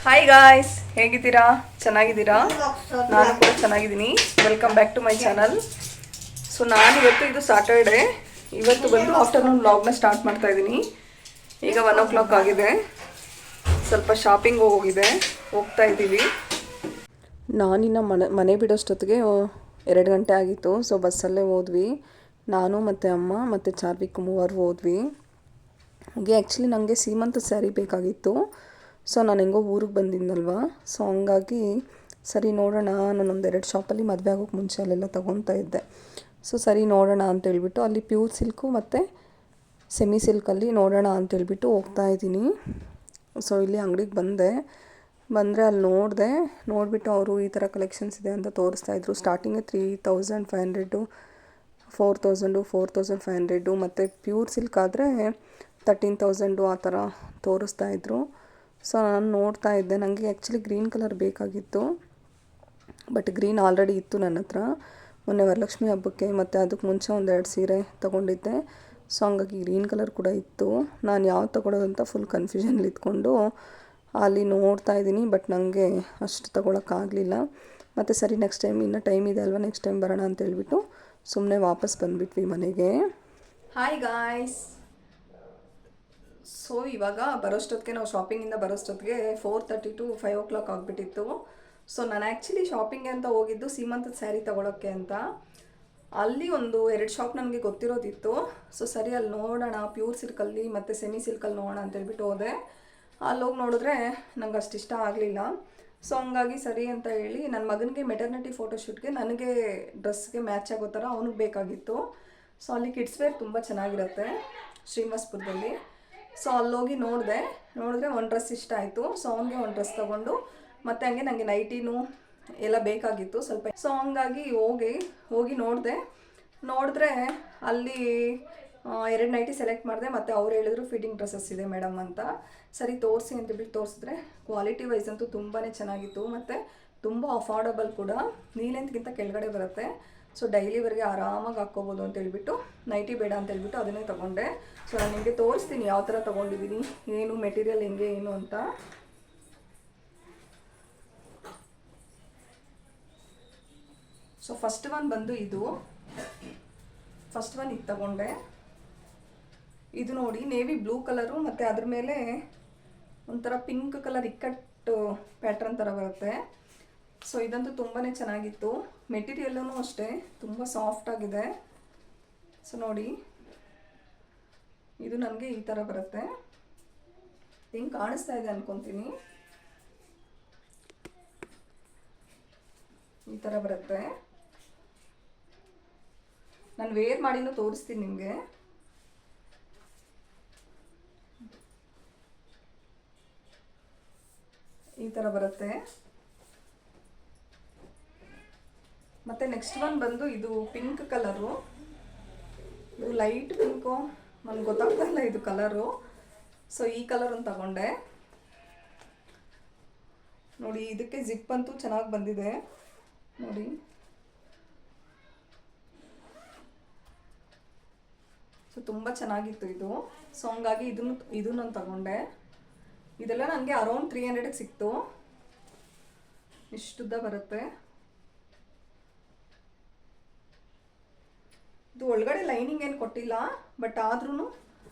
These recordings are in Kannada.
ಹಾಯ್ ಗಾಯ್ಸ್, ಹೇಗಿದ್ದೀರಾ? ಚೆನ್ನಾಗಿದ್ದೀರಾ? ನಾನು ಕೂಡ ಚೆನ್ನಾಗಿದ್ದೀನಿ. Welcome back to my channel. So ನಾನಿವತ್ತು ಇದು ಸ್ಯಾಟರ್ಡೆ, ಇವತ್ತು ಬಂದು ಆಫ್ಟರ್ನೂನ್ ವ್ಲಾಗ್ನ ಸ್ಟಾರ್ಟ್ ಮಾಡ್ತಾ ಇದ್ದೀನಿ. ಈಗ 1 o'clock ಆಗಿದೆ. ಸ್ವಲ್ಪ ಶಾಪಿಂಗ್ ಹೋಗ್ತಾ ಇದ್ದೀವಿ. ನಾನಿನ್ನ ಮನೆ ಬಿಡೋಷ್ಟೊತ್ತಿಗೆ 2 ಗಂಟೆ ಆಗಿತ್ತು. ಸೊ ಬಸ್ಸಲ್ಲೇ ಹೋದ್ವಿ. ನಾನು ಮತ್ತು ಅಮ್ಮ ಮತ್ತು ಚಾರ್ವಿಕ್ 3 ಹೋದ್ವಿ. ಹಾಗೆ ಆ್ಯಕ್ಚುಲಿ ನನಗೆ ಸೀಮಂತ ಸ್ಯಾರಿ ಬೇಕಾಗಿತ್ತು. ಸೊ ನಾನು ಹೆಂಗೋ ಊರಿಗೆ ಬಂದಿದ್ದಲ್ವ, ಸೊ ಹಂಗಾಗಿ ಸರಿ ನೋಡೋಣ, ನಾನೊಂದು 2 ಶಾಪಲ್ಲಿ ಮದುವೆ ಆಗೋಕ್ಕೆ ಮುಂಚೆ ಅಲ್ಲೆಲ್ಲ ತೊಗೊತಾ ಇದ್ದೆ. ಸೊ ಸರಿ ನೋಡೋಣ ಅಂತೇಳ್ಬಿಟ್ಟು ಅಲ್ಲಿ ಪ್ಯೂರ್ ಸಿಲ್ಕು ಮತ್ತು ಸೆಮಿ ಸಿಲ್ಕಲ್ಲಿ ನೋಡೋಣ ಅಂತೇಳ್ಬಿಟ್ಟು ಹೋಗ್ತಾ ಇದ್ದೀನಿ. ಸೊ ಇಲ್ಲಿ ಅಂಗಡಿಗೆ ಬಂದರೆ ಅಲ್ಲಿ ನೋಡಿಬಿಟ್ಟು ಅವರು ಈ ಥರ ಕಲೆಕ್ಷನ್ಸ್ ಇದೆ ಅಂತ ತೋರಿಸ್ತಾಯಿದ್ರು. ಸ್ಟಾರ್ಟಿಂಗೇ 3500, 4000, 4500 ಮತ್ತು ಪ್ಯೂರ್ ಸಿಲ್ಕ್ ಆದರೆ 13000 ಆ ಥರ ತೋರಿಸ್ತಾಯಿದ್ರು. ಸೊ ನಾನು ನೋಡ್ತಾ ಇದ್ದೆ. ನನಗೆ ಆ್ಯಕ್ಚುಲಿ ಗ್ರೀನ್ ಕಲರ್ ಬೇಕಾಗಿತ್ತು, ಬಟ್ ಗ್ರೀನ್ ಆಲ್ರೆಡಿ ಇತ್ತು ನನ್ನ ಹತ್ರ. ಮೊನ್ನೆ ವರಲಕ್ಷ್ಮಿ ಹಬ್ಬಕ್ಕೆ ಮತ್ತು ಅದಕ್ಕೆ ಮುಂಚೆ 1-2 ಸೀರೆ ತೊಗೊಂಡಿದ್ದೆ. ಸೊ ಹಂಗಾಗಿ ಗ್ರೀನ್ ಕಲರ್ ಕೂಡ ಇತ್ತು. ನಾನು ಯಾವ್ದು ತೊಗೊಳೋದು ಅಂತ ಫುಲ್ ಕನ್ಫ್ಯೂಷನ್ಲಿ ಇದ್ಕೊಂಡು ಅಲ್ಲಿ ನೋಡ್ತಾ ಇದ್ದೀನಿ. ಬಟ್ ನನಗೆ ಅಷ್ಟು ತೊಗೊಳಕ್ಕಾಗಲಿಲ್ಲ. ಮತ್ತು ಸರಿ ನೆಕ್ಸ್ಟ್ ಟೈಮ್ ಇನ್ನೂ ಟೈಮ್ ಇದೆ ಅಲ್ವಾ, ನೆಕ್ಸ್ಟ್ ಟೈಮ್ ಬರೋಣ ಅಂತೇಳ್ಬಿಟ್ಟು ಸುಮ್ಮನೆ ವಾಪಸ್ ಬಂದುಬಿಟ್ವಿ ಮನೆಗೆ. ಹಾಯ್ ಗಾಯ್ಸ್, ಸೊ ಇವಾಗ ಬರೋಷ್ಟೊತ್ತಿಗೆ ನಾವು ಶಾಪಿಂಗಿಂದ ಬರೋಷ್ಟೊತ್ತಿಗೆ 4:30 to 5 o'clock ಆಗಿಬಿಟ್ಟಿತ್ತು. ಸೊ ನಾನು ಆ್ಯಕ್ಚುಲಿ ಶಾಪಿಂಗ್ಗೆ ಅಂತ ಹೋಗಿದ್ದು ಸೀಮಂತದ ಸ್ಯಾರಿ ತೊಗೊಳಕ್ಕೆ ಅಂತ. ಅಲ್ಲಿ 1-2 ಶಾಪ್ ನನಗೆ ಗೊತ್ತಿರೋದಿತ್ತು. ಸೊ ಸರಿ ಅಲ್ಲಿ ನೋಡೋಣ, ಪ್ಯೂರ್ ಸಿಲ್ಕಲ್ಲಿ ಮತ್ತು ಸೆಮಿ ಸಿಲ್ಕಲ್ಲಿ ನೋಡೋಣ ಅಂತೇಳ್ಬಿಟ್ಟು ಹೋದೆ. ಅಲ್ಲೋಗಿ ನೋಡಿದ್ರೆ ನಂಗೆ ಅಷ್ಟು ಇಷ್ಟ ಆಗಲಿಲ್ಲ. ಸೊ ಹಂಗಾಗಿ ಸರಿ ಅಂತ ಹೇಳಿ ನನ್ನ ಮಗನಿಗೆ ಮೆಟರ್ನಿಟಿ ಫೋಟೋಶೂಟ್ಗೆ ನನಗೆ ಡ್ರೆಸ್ಗೆ ಮ್ಯಾಚ್ ಆಗೋ ಥರ ಅವ್ನಿಗೆ ಬೇಕಾಗಿತ್ತು. ಸೊ ಅಲ್ಲಿ ಕಿಡ್ಸ್ ವೇರ್ ತುಂಬ ಚೆನ್ನಾಗಿರುತ್ತೆ ಶ್ರೀನಿವಾಸಪುರದಲ್ಲಿ. ಸೊ ಅಲ್ಲೋಗಿ ನೋಡಿದ್ರೆ ಒಂದು ಡ್ರೆಸ್ ಇಷ್ಟ ಆಯಿತು. ಸೊ ಅವನಿಗೆ ಒಂದು ಡ್ರೆಸ್ ತೊಗೊಂಡು ಮತ್ತು ಹಂಗೆ ನನಗೆ ನೈಟಿನೂ ಎಲ್ಲ ಬೇಕಾಗಿತ್ತು ಸ್ವಲ್ಪ. ಸೊ ಹಂಗಾಗಿ ಹೋಗಿ ನೋಡಿದ್ರೆ ಅಲ್ಲಿ 2 ನೈಟಿ ಸೆಲೆಕ್ಟ್ ಮಾಡಿದೆ. ಮತ್ತು ಅವ್ರು ಹೇಳಿದ್ರು ಫಿಟ್ಟಿಂಗ್ ಡ್ರೆಸ್ಸಸ್ ಇದೆ ಮೇಡಮ್ ಅಂತ. ಸರಿ ತೋರಿಸಿ ಅಂತೇಳ್ಬಿಟ್ಟು ತೋರಿಸಿದ್ರೆ ಕ್ವಾಲಿಟಿ ವೈಸ್ ಅಂತೂ ತುಂಬಾ ಚೆನ್ನಾಗಿತ್ತು ಮತ್ತು ತುಂಬ ಅಫೋರ್ಡಬಲ್ ಕೂಡ. ನೀ ಲೆಂತ್ಗಿಂತ ಕೆಳಗಡೆ ಬರುತ್ತೆ. ಸೊ ಡೈಲಿವರೆಗೆ ಆರಾಮಾಗಿ ಹಾಕ್ಕೋಬೋದು ಅಂತೇಳ್ಬಿಟ್ಟು ನೈಟಿ ಬೇಡ ಅಂತೇಳ್ಬಿಟ್ಟು ಅದನ್ನೇ ತೊಗೊಂಡೆ. ಸೊ ನಾನು ನಿಮಗೆ ತೋರಿಸ್ತೀನಿ ಯಾವ ಥರ ತೊಗೊಂಡಿದ್ದೀನಿ, ಏನು ಮೆಟೀರಿಯಲ್ ಹೆಂಗೆ ಏನು ಅಂತ. ಸೊ ಫಸ್ಟ್ ಒನ್ ಬಂದು ಇದು ತೊಗೊಂಡೆ. ಇದು ನೋಡಿ, ನೇವಿ ಬ್ಲೂ ಕಲರು ಮತ್ತು ಅದ್ರ ಮೇಲೆ ಒಂಥರ ಪಿಂಕ್ ಕಲರ್ ಇಕ್ಕಟ್ಟು ಪ್ಯಾಟ್ರನ್ ಥರ ಬರುತ್ತೆ. ಸೊ ಇದಂತೂ ತುಂಬಾ ಚೆನ್ನಾಗಿತ್ತು. ಮೆಟೀರಿಯಲ್ಲೂ ಅಷ್ಟೇ ತುಂಬ ಸಾಫ್ಟಾಗಿದೆ. ಸೊ ನೋಡಿ, ಇದು ನನಗೆ ಈ ಥರ ಬರುತ್ತೆ. ಹೆಂಗೆ ಕಾಣಿಸ್ತಾ ಇದೆ ಅಂದ್ಕೊತೀನಿ. ಈ ಥರ ಬರುತ್ತೆ. ನಾನು ವೇರ್ ಮಾಡಿನೂ ತೋರಿಸ್ತೀನಿ ನಿಮಗೆ. ಈ ಥರ ಬರುತ್ತೆ. ಮತ್ತು ನೆಕ್ಸ್ಟ್ ಒನ್ ಬಂದು ಇದು ಪಿಂಕ್ ಕಲರು. ಇದು ಲೈಟ್ ಪಿಂಕು, ನನಗೆ ಗೊತ್ತಾಗ್ತಾ ಇಲ್ಲ ಇದು ಕಲರು. ಸೊ ಈ ಕಲರನ್ನು ತಗೊಂಡೆ. ನೋಡಿ, ಇದಕ್ಕೆ ಜಿಪ್ ಅಂತೂ ಚೆನ್ನಾಗಿ ಬಂದಿದೆ ನೋಡಿ. ಸೊ ತುಂಬ ಚೆನ್ನಾಗಿತ್ತು ಇದು. ಸೊ ಹಂಗಾಗಿ ಇದನ್ನು ತಗೊಂಡೆ. ಇದೆಲ್ಲ ನನಗೆ ಅರೌಂಡ್ 300ಗೆ ಸಿಕ್ತು. ಇಷ್ಟುದ್ದ ಬರುತ್ತೆ. ಇದು ಒಳಗಡೆ ಲೈನಿಂಗ್ ಏನು ಕೊಟ್ಟಿಲ್ಲ, ಬಟ್ ಆದ್ರೂ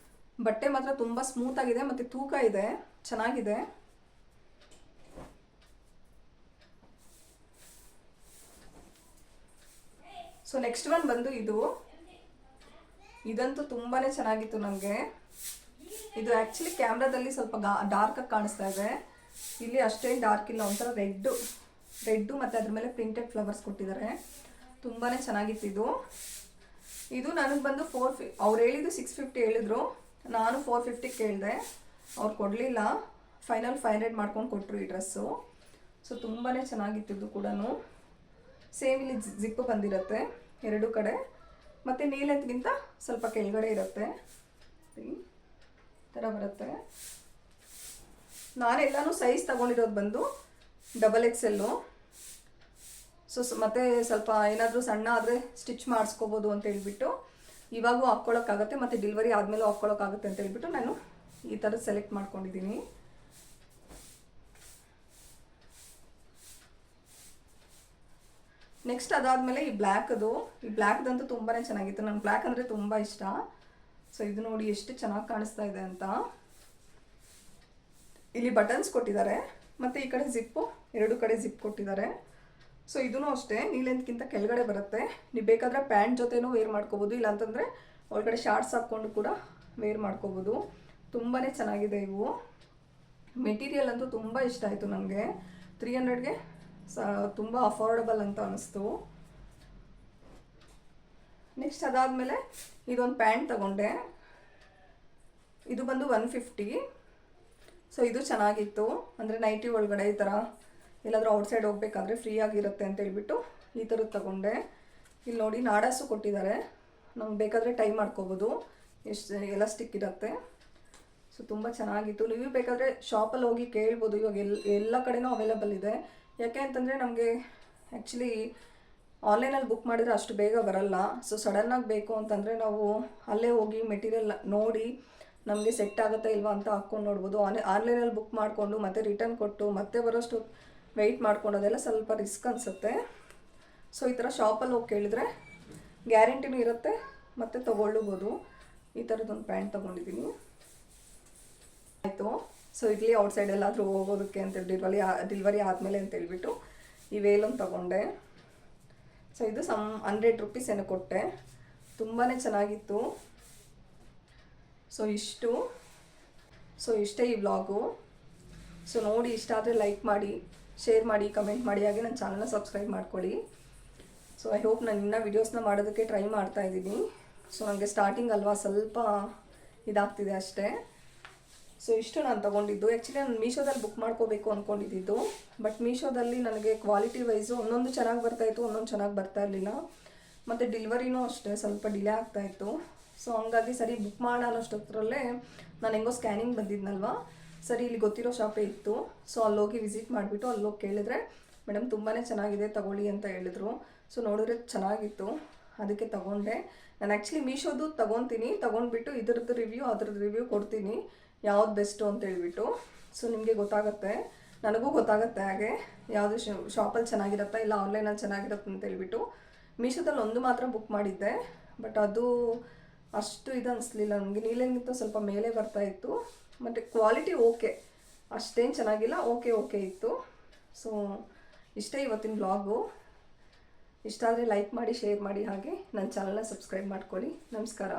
ಬಟ್ಟೆ ಮಾತ್ರ ತುಂಬ ಸ್ಮೂತಾಗಿದೆ ಮತ್ತು ತೂಕ ಇದೆ, ಚೆನ್ನಾಗಿದೆ. ಸೊ ನೆಕ್ಸ್ಟ್ ಒನ್ ಬಂದು ಇದಂತೂ ತುಂಬಾ ಚೆನ್ನಾಗಿತ್ತು ನನಗೆ. ಇದು ಆ್ಯಕ್ಚುಲಿ ಕ್ಯಾಮ್ರಾದಲ್ಲಿ ಸ್ವಲ್ಪ ಡಾರ್ಕಾಗಿ ಕಾಣಿಸ್ತಾ ಇದೆ. ಇಲ್ಲಿ ಅಷ್ಟೇನು ಡಾರ್ಕ್ ಇಲ್ಲ, ಒಂಥರ ರೆಡ್ಡು ಮತ್ತು ಅದ್ರ ಮೇಲೆ ಪ್ರಿಂಟೆಡ್ ಫ್ಲವರ್ಸ್ ಕೊಟ್ಟಿದ್ದಾರೆ. ತುಂಬಾ ಚೆನ್ನಾಗಿತ್ತು ಇದು ನನಗೆ ಬಂದು ಅವ್ರು ಹೇಳಿದ್ದು 650 ಹೇಳಿದ್ರು. ನಾನು 450 ಕೇಳಿದೆ. ಅವ್ರು ಕೊಡಲಿಲ್ಲ. ಫೈನಲ್ 500 ಮಾಡ್ಕೊಂಡು ಕೊಟ್ಟರು ಈ ಡ್ರೆಸ್ಸು. ಸೊ ತುಂಬಾ ಚೆನ್ನಾಗಿತ್ತು ಇದು ಕೂಡ. ಸೇಮ್ ಇಲ್ಲಿ ಜಿಪ್ಪು ಬಂದಿರುತ್ತೆ 2 ಕಡೆ ಮತ್ತು ನೀಲೆತ್ಗಿಂತ ಸ್ವಲ್ಪ ಕೆಳಗಡೆ ಇರುತ್ತೆ. ಈ ಥರ ಬರುತ್ತೆ. ನಾನೆಲ್ಲನೂ ಸೈಜ್ ತೊಗೊಂಡಿರೋದು ಬಂದು XXL. ಸೊ ಮತ್ತು ಸ್ವಲ್ಪ ಏನಾದರೂ ಸಣ್ಣ ಆದರೆ ಸ್ಟಿಚ್ ಮಾಡಿಸ್ಕೋಬೋದು ಅಂತ ಹೇಳ್ಬಿಟ್ಟು ಇವಾಗೂ ಹಾಕ್ಕೊಳ್ಳೋಕ್ಕಾಗತ್ತೆ ಮತ್ತು ಡೆಲಿವರಿ ಆದಮೇಲೂ ಹಾಕ್ಕೊಳ್ಳೋಕ್ಕಾಗುತ್ತೆ ಅಂತ ಹೇಳ್ಬಿಟ್ಟು ನಾನು ಈ ಥರ ಸೆಲೆಕ್ಟ್ ಮಾಡ್ಕೊಂಡಿದ್ದೀನಿ. ನೆಕ್ಸ್ಟ್ ಅದಾದಮೇಲೆ ಈ ಬ್ಲ್ಯಾಕ್ದಂತೂ ತುಂಬಾ ಚೆನ್ನಾಗಿತ್ತು. ನನಗೆ ಬ್ಲ್ಯಾಕ್ ಅಂದರೆ ತುಂಬ ಇಷ್ಟ. ಸೊ ಇದು ನೋಡಿ ಎಷ್ಟು ಚೆನ್ನಾಗಿ ಕಾಣಿಸ್ತಾ ಇದೆ ಅಂತ. ಇಲ್ಲಿ ಬಟನ್ಸ್ ಕೊಟ್ಟಿದ್ದಾರೆ ಮತ್ತು ಈ ಕಡೆ ಜಿಪ್ಪು, ಎರಡು ಕಡೆ ಜಿಪ್ ಕೊಟ್ಟಿದ್ದಾರೆ. ಸೊ ಇದೂ ಅಷ್ಟೇ ನೀ ಲೆಂತ್ಗಿಂತ ಕೆಳಗಡೆ ಬರುತ್ತೆ. ನೀವು ಬೇಕಾದರೆ ಪ್ಯಾಂಟ್ ಜೊತೆನೂ ವೇರ್ ಮಾಡ್ಕೋಬೋದು, ಇಲ್ಲಾಂತಂದರೆ ಒಳಗಡೆ ಶಾರ್ಟ್ಸ್ ಹಾಕ್ಕೊಂಡು ಕೂಡ ವೇರ್ ಮಾಡ್ಕೋಬೋದು. ತುಂಬಾ ಚೆನ್ನಾಗಿದೆ ಇವು. ಮೆಟೀರಿಯಲ್ ಅಂತೂ ತುಂಬ ಇಷ್ಟ ಆಯಿತು ನನಗೆ. 300ಗೆ ತುಂಬ ಅಫೋರ್ಡಬಲ್ ಅಂತ ಅನ್ನಿಸ್ತು. ನೆಕ್ಸ್ಟ್ ಅದಾದಮೇಲೆ ಇದೊಂದು ಪ್ಯಾಂಟ್ ತಗೊಂಡೆ. ಇದು ಬಂದು 150. ಸೊ ಇದು ಚೆನ್ನಾಗಿತ್ತು. ಅಂದರೆ ನೈಟಿ ಒಳಗಡೆ ಈ ಥರ ಎಲ್ಲಾದರೂ ಔಟ್ಸೈಡ್ ಹೋಗ್ಬೇಕಾದ್ರೆ ಫ್ರೀ ಆಗಿರುತ್ತೆ ಅಂತ ಹೇಳ್ಬಿಟ್ಟು ಈ ಥರದ್ದು ತಗೊಂಡೆ. ಇಲ್ಲಿ ನೋಡಿ ನಾಡಾಸು ಕೊಟ್ಟಿದ್ದಾರೆ, ನಮ್ಗೆ ಬೇಕಾದರೆ ಟೈ ಮಾಡ್ಕೋಬೋದು, ಎಷ್ಟು ಎಲಾಸ್ಟಿಕ್ ಇರುತ್ತೆ. ಸೊ ತುಂಬ ಚೆನ್ನಾಗಿತ್ತು. ನೀವು ಬೇಕಾದರೆ ಶಾಪಲ್ಲಿ ಹೋಗಿ ಕೇಳ್ಬೋದು. ಇವಾಗ ಎಲ್ಲ ಕಡೆನೂ ಅವೈಲೇಬಲ್ ಇದೆ. ಯಾಕೆ ಅಂತಂದರೆ ನಮಗೆ ಆ್ಯಕ್ಚುಲಿ ಆನ್ಲೈನಲ್ಲಿ ಬುಕ್ ಮಾಡಿದರೆ ಅಷ್ಟು ಬೇಗ ಬರಲ್ಲ. ಸೊ ಸಡನ್ನಾಗಿ ಬೇಕು ಅಂತಂದರೆ ನಾವು ಅಲ್ಲೇ ಹೋಗಿ ಮೆಟೀರಿಯಲ್ ನೋಡಿ ನಮಗೆ ಸೆಟ್ ಆಗುತ್ತಾ ಇಲ್ವಾ ಅಂತ ಹಾಕ್ಕೊಂಡು ನೋಡ್ಬೋದು. ಆನ್ಲೈನಲ್ಲಿ ಬುಕ್ ಮಾಡಿಕೊಂಡು ಮತ್ತೆ ರಿಟರ್ನ್ ಕೊಟ್ಟು ಮತ್ತೆ ಬರೋಷ್ಟು ವೆಯ್ಟ್ ಮಾಡ್ಕೊಳೋದೆಲ್ಲ ಸ್ವಲ್ಪ ರಿಸ್ಕ್ ಅನಿಸುತ್ತೆ. ಸೊ ಈ ಥರ ಶಾಪಲ್ಲಿ ಹೋಗಿ ಕೇಳಿದರೆ ಗ್ಯಾರಂಟಿನೂ ಇರುತ್ತೆ ಮತ್ತು ತೊಗೊಳ್ಬೋದು. ಈ ಥರದ್ದೊಂದು ಪ್ಯಾಂಟ್ ತೊಗೊಂಡಿದ್ದೀನಿ. ಆಯಿತು. ಸೊ ಇಲ್ಲಿ ಔಟ್ಸೈಡ್ ಎಲ್ಲಾದರೂ ಹೋಗೋದಕ್ಕೆ ಅಂತ ಡೆಲಿವರಿ ಆದಮೇಲೆ ಅಂತ ಹೇಳ್ಬಿಟ್ಟು ಈ ವೇಲೊಂದು ತೊಗೊಂಡೆ. ಸೊ ಇದು 100 ರೂಪೀಸ್ ಏನೋ ಕೊಟ್ಟೆ. ತುಂಬಾ ಚೆನ್ನಾಗಿತ್ತು. ಸೊ ಇಷ್ಟೇ ಈ ವ್ಲಾಗು. ಸೊ ನೋಡಿ ಇಷ್ಟ ಆದರೆ ಲೈಕ್ ಮಾಡಿ, ಶೇರ್ ಮಾಡಿ, ಕಮೆಂಟ್ ಮಾಡಿ, ಹಾಗೆ ನನ್ನ ಚಾನಲ್ನ ಸಬ್ಸ್ಕ್ರೈಬ್ ಮಾಡ್ಕೊಳ್ಳಿ. ಸೊ ಐ ಹೋಪ್ ನಾನು ಇನ್ನೂ ವೀಡಿಯೋಸ್ನ ಮಾಡೋದಕ್ಕೆ ಟ್ರೈ ಮಾಡ್ತಾಯಿದ್ದೀನಿ. ಸೊ ನನಗೆ ಸ್ಟಾರ್ಟಿಂಗ್ ಅಲ್ವಾ ಸ್ವಲ್ಪ ಇದಾಗ್ತಿದೆ ಅಷ್ಟೇ. ಸೊ ಇಷ್ಟು ನಾನು ತೊಗೊಂಡಿದ್ದು. ಆ್ಯಕ್ಚುಲಿ ನಾನು ಮೀಶೋದಲ್ಲಿ ಬುಕ್ ಮಾಡ್ಕೋಬೇಕು ಅಂದ್ಕೊಂಡಿದ್ದು, ಬಟ್ ಮೀಶೋದಲ್ಲಿ ನನಗೆ ಕ್ವಾಲಿಟಿ ವೈಸು ಒಂದೊಂದು ಚೆನ್ನಾಗಿ ಬರ್ತಾಯಿತ್ತು, ಒಂದೊಂದು ಚೆನ್ನಾಗಿ ಬರ್ತಾ ಇರಲಿಲ್ಲ. ಮತ್ತು ಡೆಲಿವರಿನೂ ಅಷ್ಟೇ ಸ್ವಲ್ಪ ಡಿಲೇ ಆಗ್ತಾಯಿತ್ತು. ಸೊ ಹಂಗಾಗಿ ಸರಿ ಬುಕ್ ಮಾಡೋಷ್ಟೊತ್ತರಲ್ಲೇ ನಾನು ಹೆಂಗೋ ಸ್ಕ್ಯಾನಿಂಗ್ ಬಂದಿದ್ನಲ್ವ, ಸರಿ ಇಲ್ಲಿ ಗೊತ್ತಿರೋ ಶಾಪೇ ಇತ್ತು. ಸೊ ಅಲ್ಲೋಗಿ ವಿಸಿಟ್ ಮಾಡಿಬಿಟ್ಟು ಅಲ್ಲೋಗಿ ಕೇಳಿದ್ರೆ ಮೇಡಮ್ ತುಂಬಾ ಚೆನ್ನಾಗಿದೆ ತಗೊಳ್ಳಿ ಅಂತ ಹೇಳಿದ್ರು. ಸೊ ನೋಡಿದ್ರೆ ಚೆನ್ನಾಗಿತ್ತು, ಅದಕ್ಕೆ ತೊಗೊಂಡೆ. ನಾನು ಆ್ಯಕ್ಚುಲಿ ಮೀಶೋದು ತೊಗೊಂಡ್ಬಿಟ್ಟು ಅದ್ರದ್ದು ರಿವ್ಯೂ ಕೊಡ್ತೀನಿ, ಯಾವ್ದು ಬೆಸ್ಟು ಅಂತ ಹೇಳ್ಬಿಟ್ಟು. ಸೊ ನಿಮಗೆ ಗೊತ್ತಾಗುತ್ತೆ, ನನಗೂ ಗೊತ್ತಾಗುತ್ತೆ ಹಾಗೆ ಯಾವುದು ಶಾಪಲ್ಲಿ ಚೆನ್ನಾಗಿರುತ್ತಾ ಇಲ್ಲ ಆನ್ಲೈನಲ್ಲಿ ಚೆನ್ನಾಗಿರುತ್ತೆ ಅಂತ ಹೇಳ್ಬಿಟ್ಟು. ಮೀಶೋದಲ್ಲಿ ಒಂದು ಮಾತ್ರ ಬುಕ್ ಮಾಡಿದ್ದೆ, ಬಟ್ ಅದು ಅಷ್ಟು ಇದು ಅನಿಸ್ಲಿಲ್ಲ ನನಗೆ. ನೀಲೇಗಿಂತ ಸ್ವಲ್ಪ ಮೇಲೆ ಬರ್ತಾಯಿತ್ತು, ಮತ್ತು ಕ್ವಾಲಿಟಿ ಓಕೆ, ಅಷ್ಟೇನು ಚೆನ್ನಾಗಿಲ್ಲ, ಓಕೆ ಇತ್ತು. ಸೊ ಇಷ್ಟೇ ಇವತ್ತಿನ ಬ್ಲಾಗು. ಇಷ್ಟ ಆದರೆ ಲೈಕ್ ಮಾಡಿ, ಶೇರ್ ಮಾಡಿ, ಹಾಗೆ ನನ್ನ ಚಾನಲ್ನ ಸಬ್ಸ್ಕ್ರೈಬ್ ಮಾಡ್ಕೊಳ್ಳಿ. ನಮಸ್ಕಾರ.